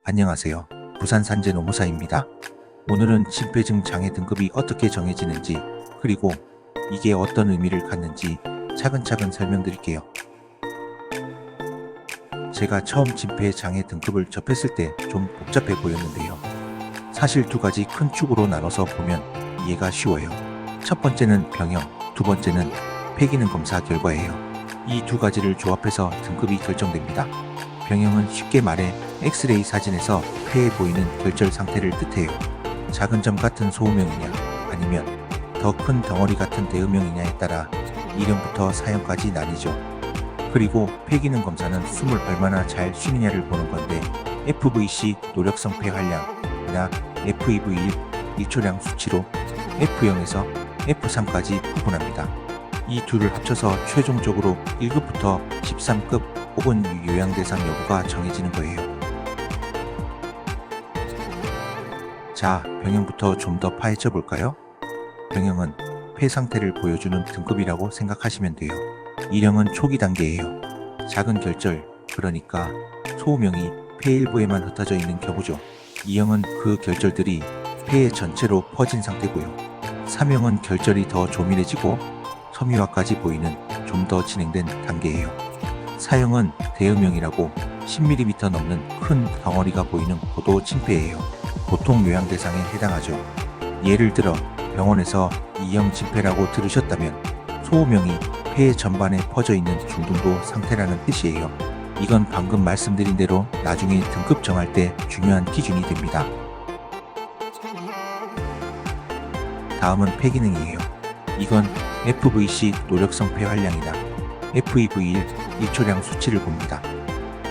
안녕하세요. 부산 산재 노무사입니다. 오늘은 심폐증 장애 등급이 어떻게 정해지는지, 그리고 이게 어떤 의미를 갖는지 차근차근 설명드릴게요. 제가 처음 심폐장애 등급을 접했을 때 좀 복잡해 보였는데요. 사실 두 가지 큰 축으로 나눠서 보면 이해가 쉬워요. 첫 번째는 병형, 두 번째는 폐기능 검사 결과예요. 이 두 가지를 조합해서 등급이 결정됩니다. 병형은 쉽게 말해 엑스레이 사진에서 폐에 보이는 결절 상태를 뜻해요. 작은 점 같은 소음형이냐, 아니면 더 큰 덩어리 같은 대음형이냐에 따라 이름부터 사형까지 나뉘죠. 그리고 폐기능 검사는 숨을 얼마나 잘 쉬느냐를 보는 건데, FVC 노력성 폐활량이나 FEV1 일초량 수치로 F0에서 F3까지 구분합니다. 이 둘을 합쳐서 최종적으로 1급부터 13급 혹은 요양대상 여부가 정해지는 거예요. 자, 병형부터 좀 더 파헤쳐 볼까요? 병형은 폐 상태를 보여주는 등급이라고 생각하시면 돼요. 1형은 초기 단계예요. 작은 결절, 그러니까 소음형이 폐 일부에만 흩어져 있는 경우죠. 2형은 그 결절들이 폐 전체로 퍼진 상태고요. 3형은 결절이 더 조밀해지고 섬유화까지 보이는 좀 더 진행된 단계예요. 4형은 대음형이라고 10mm 넘는 큰 덩어리가 보이는 고도 침폐예요. 보통 요양대상에 해당하죠. 예를 들어 병원에서 2형 침폐라고 들으셨다면 소음형이 폐 전반에 퍼져 있는 중등도 상태라는 뜻이에요. 이건 방금 말씀드린 대로 나중에 등급 정할 때 중요한 기준이 됩니다. 다음은 폐기능이에요. 이건 FVC 노력성 폐활량이나 FEV1 일초량 수치를 봅니다.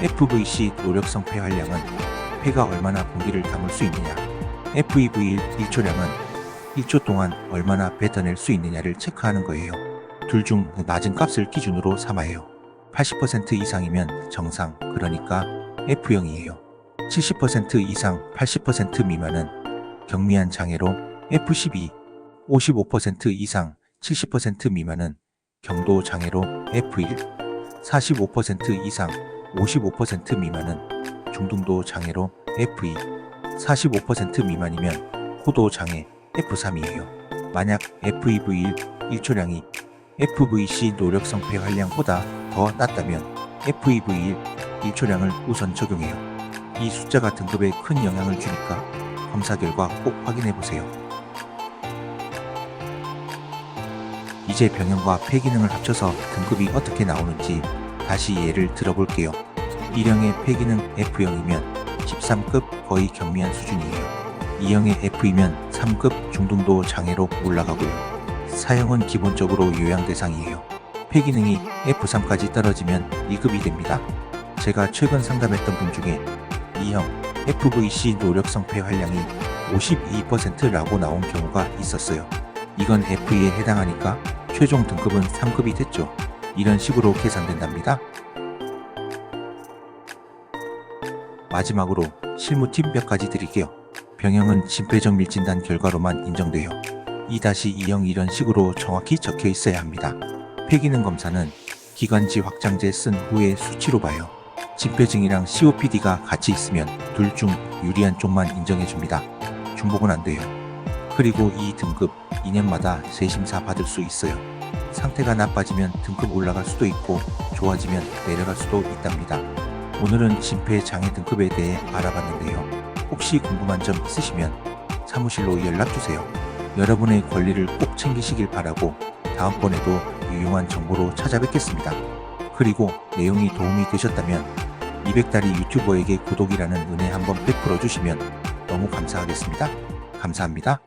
FVC 노력성 폐활량은 폐가 얼마나 공기를 담을 수 있느냐, FEV1 일초량은 1초 동안 얼마나 뱉어낼 수 있느냐를 체크하는 거예요. 둘 중 낮은 값을 기준으로 삼아요. 80% 이상이면 정상, 그러니까 F형이에요. 70% 이상 80% 미만은 경미한 장애로 F12, 55% 이상 70% 미만은 경도 장애로 F1, 45% 이상 55% 미만은 중등도 장애로 F2, 45% 미만이면 고도 장애 F3이에요. 만약 FEV1 일초량이 FVC 노력성 폐활량보다 더 낮다면 FEV1 일초량을 우선 적용해요. 이 숫자가 등급에 큰 영향을 주니까 검사 결과 꼭 확인해 보세요. 이제 병형과 폐기능을 합쳐서 등급이 어떻게 나오는지 다시 예를 들어볼게요. 1형의 폐기능 F형이면 13급 거의 경미한 수준이에요. 2형의 F이면 3급 중등도 장애로 올라가고요. 4형은 기본적으로 요양 대상이에요. 폐기능이 F3까지 떨어지면 2급이 됩니다. 제가 최근 상담했던 분 중에 2형 FVC 노력성 폐활량이 52%라고 나온 경우가 있었어요. 이건 F에 해당하니까 최종 등급은 3급이 됐죠. 이런 식으로 계산된답니다. 마지막으로 실무 팁 몇 가지 드릴게요. 병형은 심폐정밀 진단 결과로만 인정돼요. 2-2형 이런 식으로 정확히 적혀 있어야 합니다. 폐기능 검사는 기관지 확장제 쓴 후의 수치로 봐요. 심폐증이랑 COPD가 같이 있으면 둘 중 유리한 쪽만 인정해줍니다. 중복은 안 돼요. 그리고 이 등급 2년마다 재심사 받을 수 있어요. 상태가 나빠지면 등급 올라갈 수도 있고 좋아지면 내려갈 수도 있답니다. 오늘은 심폐장애 등급에 대해 알아봤는데요. 혹시 궁금한 점 있으시면 사무실로 연락주세요. 여러분의 권리를 꼭 챙기시길 바라고 다음번에도 유용한 정보로 찾아뵙겠습니다. 그리고 내용이 도움이 되셨다면 200다리 유튜버에게 구독이라는 은혜 한번 베풀어 주시면 너무 감사하겠습니다. 감사합니다.